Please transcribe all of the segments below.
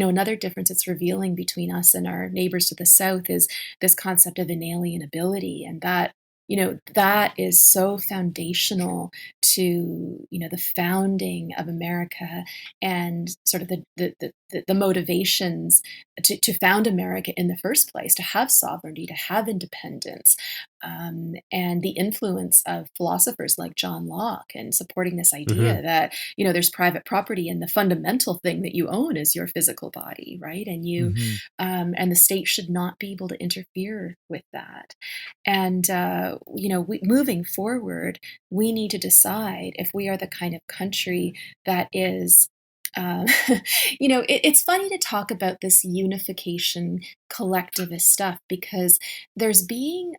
Another difference it's revealing between us and our neighbors to the south is this concept of inalienability, and that is so foundational to the founding of America and sort of the motivations to found America in the first place, to have sovereignty, to have independence, and the influence of philosophers like John Locke and supporting this Hmm. idea that there's private property and the fundamental thing that you own is your physical body, right? Hmm. And the state should not be able to interfere with that. And moving forward, we need to decide if we are the kind of country that is. Uh, it's funny to talk about this unification collectivist stuff because there's being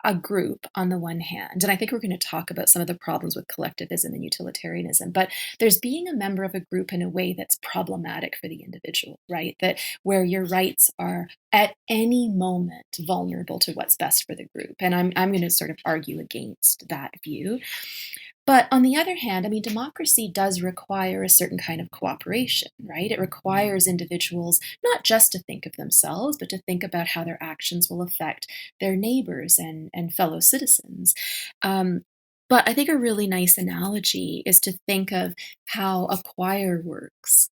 a group on the one hand, and I think we're going to talk about some of the problems with collectivism and utilitarianism, but there's being a member of a group in a way that's problematic for the individual, right? That where your rights are at any moment vulnerable to what's best for the group. And I'm going to sort of argue against that view. But on the other hand, I mean, democracy does require a certain kind of cooperation, right? It requires individuals not just to think of themselves, but to think about how their actions will affect their neighbors and fellow citizens. Um, but I think a really nice analogy is to think of how a choir works.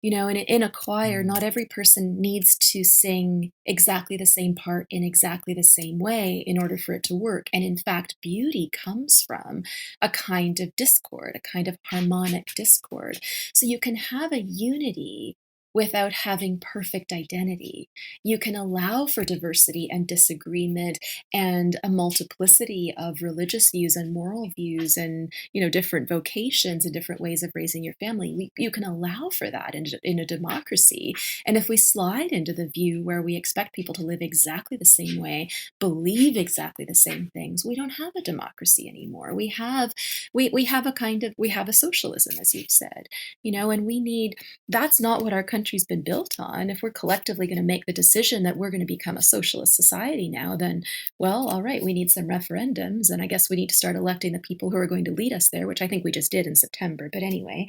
In a choir, not every person needs to sing exactly the same part in exactly the same way in order for it to work. And in fact, beauty comes from a kind of discord, a kind of harmonic discord. So you can have a unity without having perfect identity. You can allow for diversity and disagreement and a multiplicity of religious views and moral views and different vocations and different ways of raising your family. You can allow for that in a democracy. And if we slide into the view where we expect people to live exactly the same way, believe exactly the same things, we don't have a democracy anymore. We have a socialism, as you've said, and that's not what our country's been built on. If we're collectively going to make the decision that we're going to become a socialist society now, then, well, all right, we need some referendums, and I guess we need to start electing the people who are going to lead us there, which I think we just did in September. But anyway.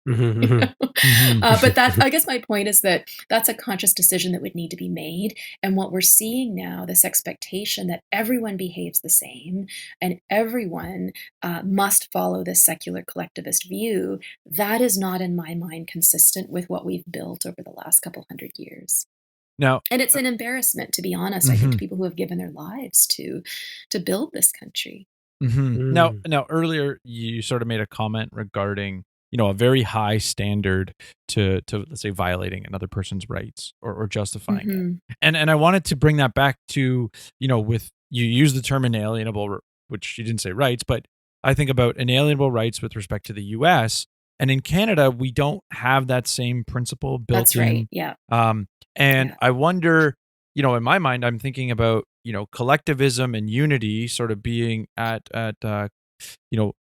Hmm. But Hmm. I guess my point is that that's a conscious decision that would need to be made. And what we're seeing now, this expectation that everyone behaves the same and everyone must follow this secular collectivist view, that is not, in my mind, consistent with what we've built over the last couple hundred years. Now, And it's an embarrassment, to be honest, I think, to mhm, people who have given their lives to build this country. mhm. Now, Mm. earlier you sort of made a comment regarding, a very high standard to let's say violating another person's rights or justifying it. Hmm. And I wanted to bring that back to, with you use the term inalienable, which you didn't say rights, but I think about inalienable rights with respect to the US. And in Canada, we don't have that same principle built That's right. in. Yeah. Um, and Yeah. I wonder, in my mind, I'm thinking about, collectivism and unity sort of being at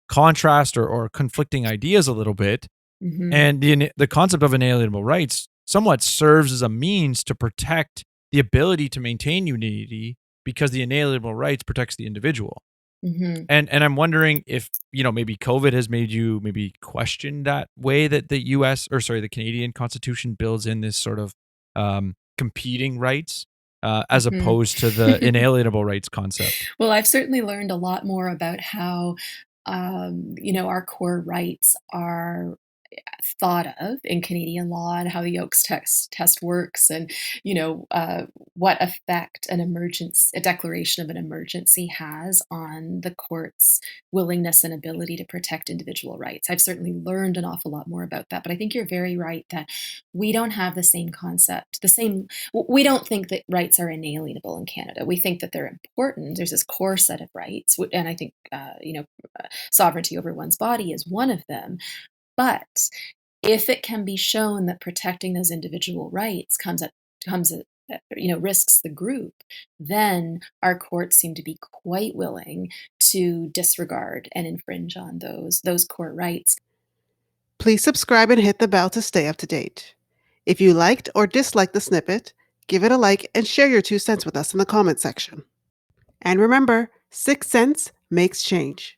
contrast or conflicting ideas a little bit. Hmm. And the concept of inalienable rights somewhat serves as a means to protect the ability to maintain unity because the inalienable rights protects the individual. Hmm. And I'm wondering if, maybe COVID has made you maybe question that way that the US or sorry, the Canadian Constitution builds in this sort of competing rights as Hmm. opposed to the inalienable rights concept. Well, I've certainly learned a lot more about how, our core rights are thought of in Canadian law and how the Oakes test works, and what effect a declaration of an emergency has on the court's willingness and ability to protect individual rights. I've certainly learned an awful lot more about that, but I think you're very right that we don't have the same concept. We don't think that rights are inalienable in Canada. We think that they're important. There's this core set of rights, and I think sovereignty over one's body is one of them. But if it can be shown that protecting those individual rights comes at risks the group, then our courts seem to be quite willing to disregard and infringe on those core rights. Please subscribe and hit the bell to stay up to date. If you liked or disliked the snippet, give it a like and share your 2 cents with us in the comment section. And remember, 6 cents makes change.